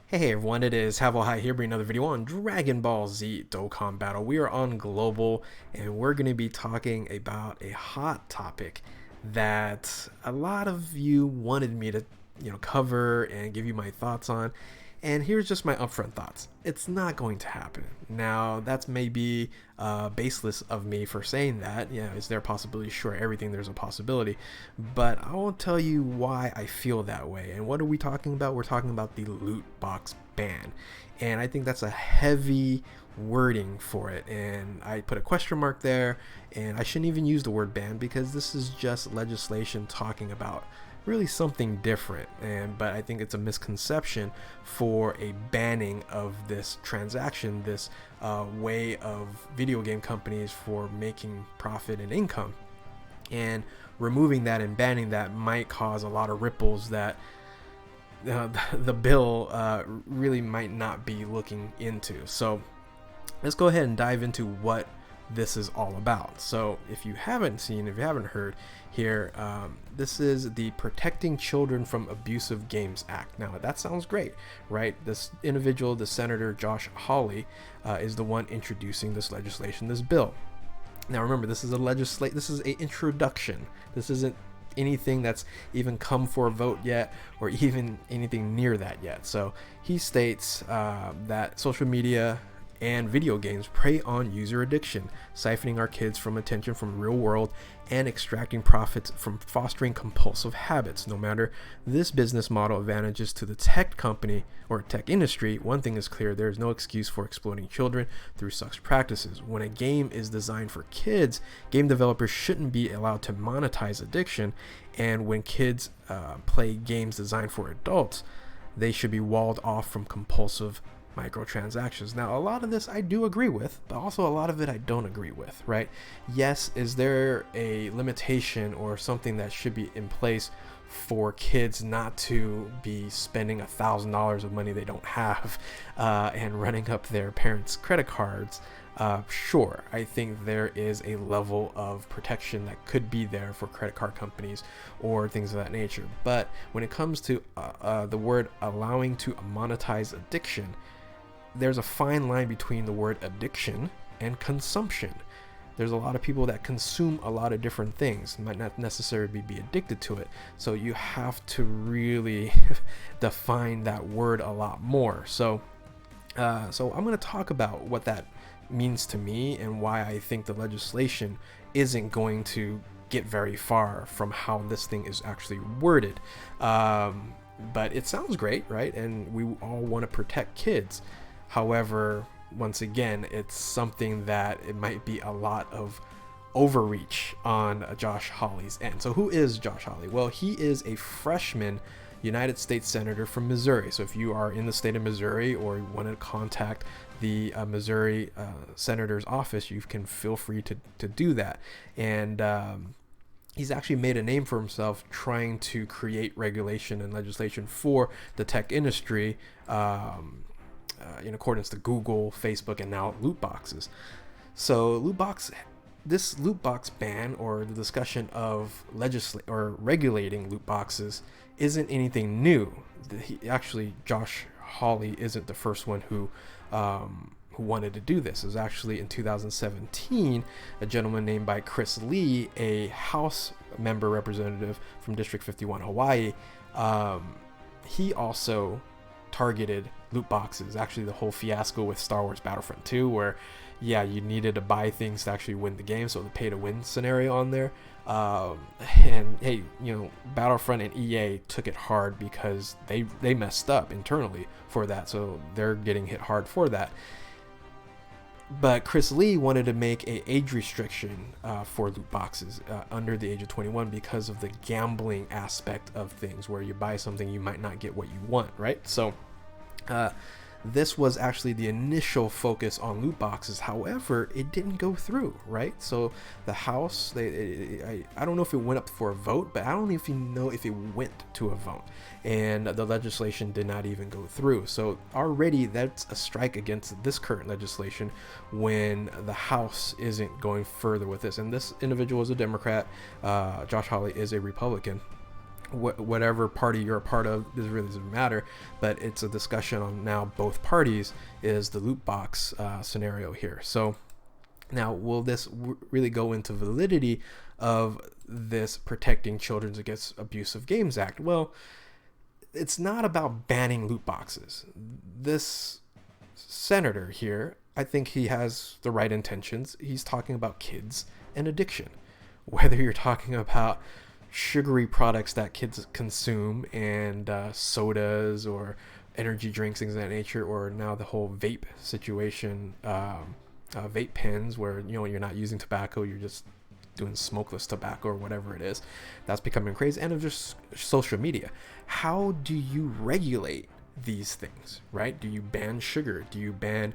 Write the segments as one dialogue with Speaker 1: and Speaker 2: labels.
Speaker 1: Hey everyone, it is Habetler here bringing another video on Dragon Ball Z Dokkan Battle. We are on Global and we're going to be talking about a hot topic that a lot of you wanted me to cover and give you my thoughts on. And here's just my upfront thoughts. It's not going to happen. Now, that's maybe baseless of me for saying that. Yeah, is there a possibility? Sure, everything there's a possibility. But I will tell you why I feel that way. And what are we talking about? We're talking about the loot box ban. And I think that's a heavy wording for it. And I put a question mark there. And I shouldn't even use the word ban because this is just legislation talking about really something different, but I think it's a misconception for a banning of this transaction, this way of video game companies for making profit and income, and removing that and banning that might cause a lot of ripples that the bill really might not be looking into. So let's go ahead and dive into what this is all about. So if you haven't heard here, this is the Protecting Children from Abusive Games Act. Now that sounds great, right? This individual, the Senator Josh Hawley, is the one introducing this legislation, this bill. Now remember, this is this is a introduction. This isn't anything that's even come for a vote yet, or even anything near that yet. So he states that social media and video games prey on user addiction, siphoning our kids from attention from real world and extracting profits from fostering compulsive habits. No matter this business model advantages to the tech company or tech industry, one thing is clear: there is no excuse for exploiting children through such practices. When a game is designed for kids, game developers shouldn't be allowed to monetize addiction, and when kids play games designed for adults, they should be walled off from compulsive microtransactions. Now, a lot of this I do agree with, but also a lot of it I don't agree with, right? Yes, is there a limitation or something that should be in place for kids not to be spending $1,000 of money they don't have and running up their parents' credit cards? Sure, I think there is a level of protection that could be there for credit card companies or things of that nature. But when it comes to the word allowing to monetize addiction, there's a fine line between the word addiction and consumption. There's a lot of people that consume a lot of different things, might not necessarily be addicted to it. So you have to really define that word a lot more. So I'm going to talk about what that means to me and why I think the legislation isn't going to get very far from how this thing is actually worded. But it sounds great, right? And we all want to protect kids. However, once again, it's something that it might be a lot of overreach on Josh Hawley's end. So who is Josh Hawley? Well, he is a freshman United States Senator from Missouri. So if you are in the state of Missouri or you want to contact the Missouri Senator's office, you can feel free to do that. And he's actually made a name for himself trying to create regulation and legislation for the tech industry, in accordance to Google, Facebook, and now loot boxes. So this loot box ban, or the discussion of regulating loot boxes, isn't anything new. Josh Hawley isn't the first one who wanted to do this. It was actually in 2017 a gentleman named by Chris Lee, a House member representative from District 51, Hawaii. He also targeted loot boxes. Actually, the whole fiasco with Star Wars Battlefront 2, where you needed to buy things to actually win the game, so the pay to win scenario on there. And hey, Battlefront and EA took it hard because they messed up internally for that, so they're getting hit hard for that. But Chris Lee wanted to make a age restriction for loot boxes under the age of 21 because of the gambling aspect of things, where you buy something you might not get what you want, right? So this was actually the initial focus on loot boxes. However, it didn't go through, right? So the House, I don't know if it went up for a vote, but I don't even know if it went to a vote. And the legislation did not even go through. So already that's a strike against this current legislation when the House isn't going further with this. And this individual is a Democrat. Josh Hawley is a Republican. whatever party you're a part of, this really doesn't matter, but it's a discussion on now both parties, is the loot box scenario here. So now, will this really go into validity of this Protecting Children Against Abusive Games Act? Well, it's not about banning loot boxes. This senator here, I think he has the right intentions. He's talking about kids and addiction. Whether you're talking about sugary products that kids consume and sodas or energy drinks, things of that nature, or now the whole vape situation, vape pens where you're not using tobacco, you're just doing smokeless tobacco or whatever it is, that's becoming crazy. And of just social media, how do you regulate these things, right? Do you ban sugar? Do you ban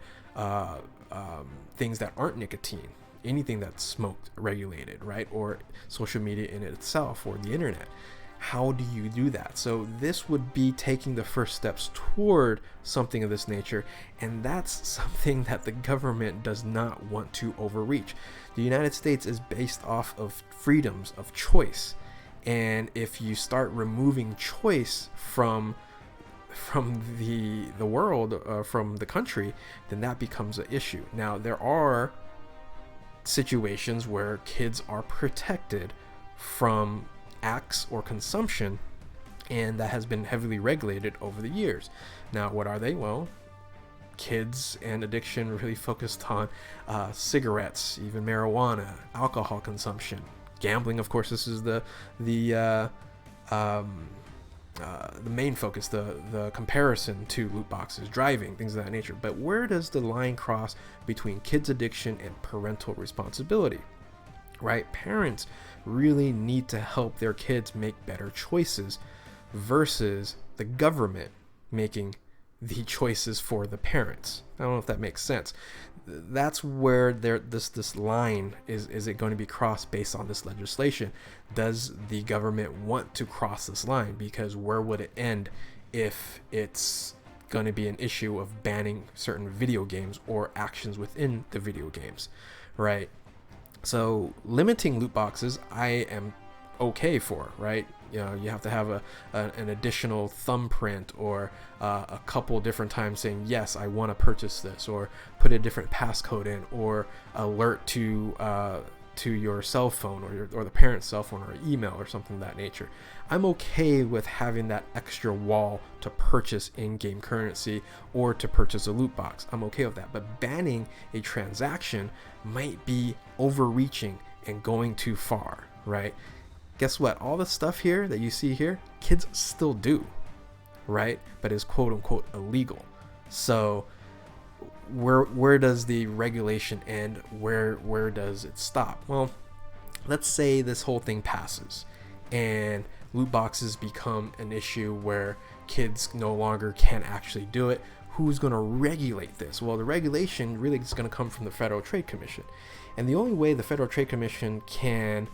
Speaker 1: things that aren't nicotine, anything that's smoked regulated, right? Or social media in itself, or the internet? How do you do that? So this would be taking the first steps toward something of this nature, and that's something that the government does not want to overreach. The United States is based off of freedoms of choice, and if you start removing choice from the world, from the country, then that becomes an issue. Now, there are situations where kids are protected from acts or consumption, and that has been heavily regulated over the years. Now, what are they? Well, kids and addiction really focused on cigarettes, even marijuana, alcohol consumption, gambling. Of course, this is the main focus, the comparison to loot boxes, driving, things of that nature. But where does the line cross between kids addiction and parental responsibility? Right? Parents really need to help their kids make better choices versus the government making the choices for the parents. I don't know if that makes sense. That's where this line is it going to be crossed based on this legislation? Does the government want to cross this line? Because where would it end if it's going to be an issue of banning certain video games or actions within the video games, right? So limiting loot boxes, I am okay for, right? You have to have an additional thumbprint or a couple different times saying, yes, I want to purchase this, or put a different passcode in, or alert to your cell phone or the parent's cell phone or email or something of that nature. I'm okay with having that extra wall to purchase in-game currency or to purchase a loot box. I'm okay with that. But banning a transaction might be overreaching and going too far, right? Guess what? All the stuff here that you see here, kids still do, right? But is quote unquote illegal. So where does the regulation end? Where does it stop? Well, let's say this whole thing passes and loot boxes become an issue where kids no longer can actually do it. Who's going to regulate this? Well, the regulation really is going to come from the Federal Trade Commission. And the only way the Federal Trade Commission can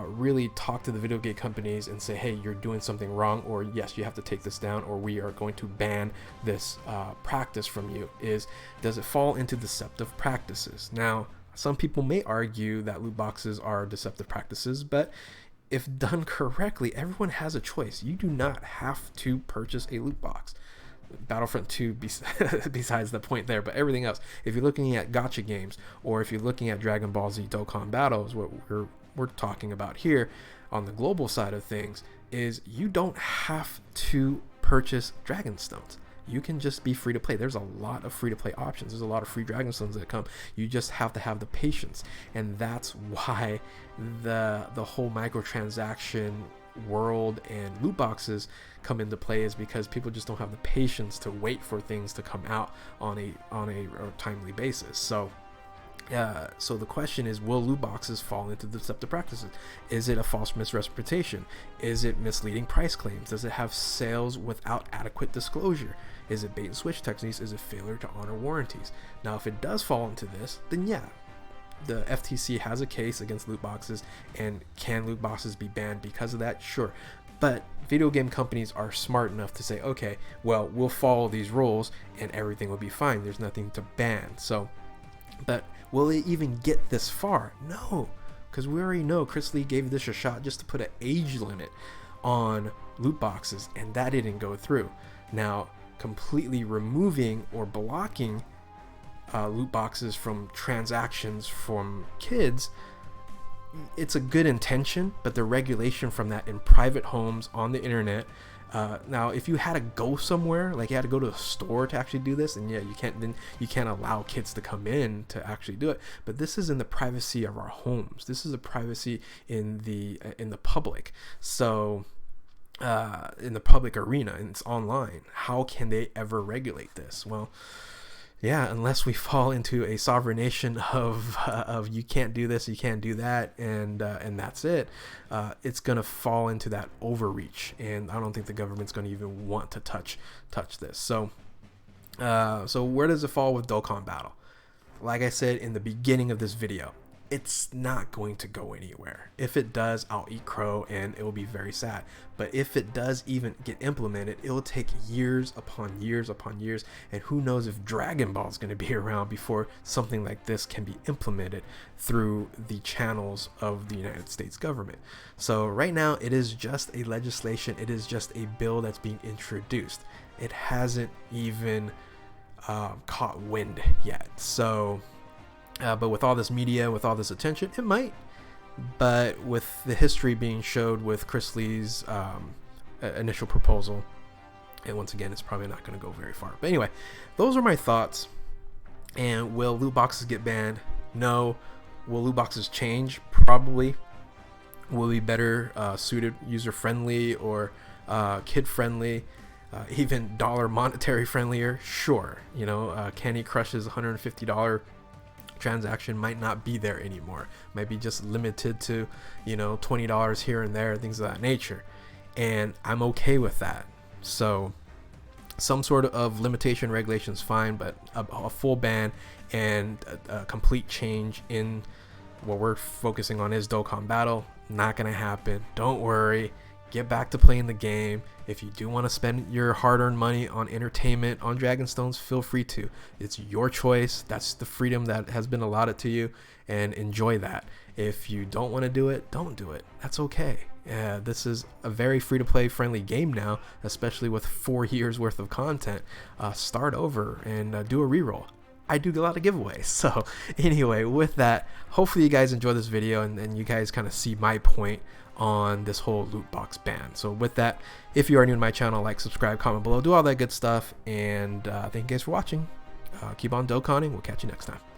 Speaker 1: really talk to the video game companies and say, hey, you're doing something wrong, or yes, you have to take this down, or we are going to ban this practice from you, is does it fall into deceptive practices? Now, some people may argue that loot boxes are deceptive practices, but if done correctly, everyone has a choice. You do not have to purchase a loot box. Battlefront 2 besides the point there, but everything else, if you're looking at gacha games, or if you're looking at Dragon Ball Z Dokkan Battle, is what we're talking about here on the global side of things, is you don't have to purchase Dragon Stones. You can just be free to play. There's a lot of free to play options. There's a lot of free Dragon Stones that come. You just have to have the patience, and that's why the whole microtransaction world and loot boxes come into play, is because people just don't have the patience to wait for things to come out on a timely basis. So the question is, will loot boxes fall into deceptive practices? Is it a false misrepresentation? Is it misleading price claims? Does it have sales without adequate disclosure? Is it bait and switch techniques? Is it failure to honor warranties? Now, if it does fall into this, then yeah, the FTC has a case against loot boxes, and can loot boxes be banned because of that? Sure. But video game companies are smart enough to say, okay, well, we'll follow these rules and everything will be fine. There's nothing to ban. So, but will it even get this far? No, because we already know Chris Lee gave this a shot just to put an age limit on loot boxes, and that didn't go through. Now, completely removing or blocking loot boxes from transactions from kids, it's a good intention, but the regulation from that in private homes on the internet. Now, if you had to go somewhere, like you had to go to a store to actually do this, and yeah, you can't allow kids to come in to actually do it. But this is in the privacy of our homes. This is a privacy in the public. So in the public arena, and it's online. How can they ever regulate this? Well, yeah, unless we fall into a sovereign nation of you can't do this, you can't do that, and that's it. It's gonna fall into that overreach, and I don't think the government's gonna even want to touch this. So where does it fall with Dokkan Battle? Like I said in the beginning of this video, it's not going to go anywhere. If it does, I'll eat crow and it will be very sad. But if it does even get implemented, it will take years upon years upon years, and who knows if Dragon Ball is going to be around before something like this can be implemented through the channels of the United States government. So right now it is just a legislation, it is just a bill that's being introduced. It hasn't even caught wind yet. So but with all this media, with all this attention, it might. But with the history being showed with Chris Lee's initial proposal, and once again, it's probably not going to go very far. But anyway, those are my thoughts. And will loot boxes get banned? No. Will loot boxes change? Probably. Will be better suited, user-friendly, or kid-friendly, even dollar monetary friendlier? Sure. You know, Candy Crush's $150 transaction might not be there anymore, might be just limited to, you know, $20 here and there, things of that nature, and I'm okay with that. So some sort of limitation regulation is fine, but a full ban and a complete change in what we're focusing on is Dokkan Battle, not gonna happen. Don't worry, get back to playing the game. If you do want to spend your hard-earned money on entertainment on Dragonstones, feel free to. It's your choice. That's the freedom that has been allotted to you, and enjoy that. If you don't want to do it, don't do it. That's okay. This is a very free-to-play friendly game now, especially with 4 years worth of content. Start over and do a reroll. I do a lot of giveaways. So anyway, with that, hopefully you guys enjoy this video, and you guys kind of see my point on this whole loot box ban. So with that, if you are new to my channel, like, subscribe, comment below, do all that good stuff, and thank you guys for watching. Keep on Dokkaning. We'll catch you next time.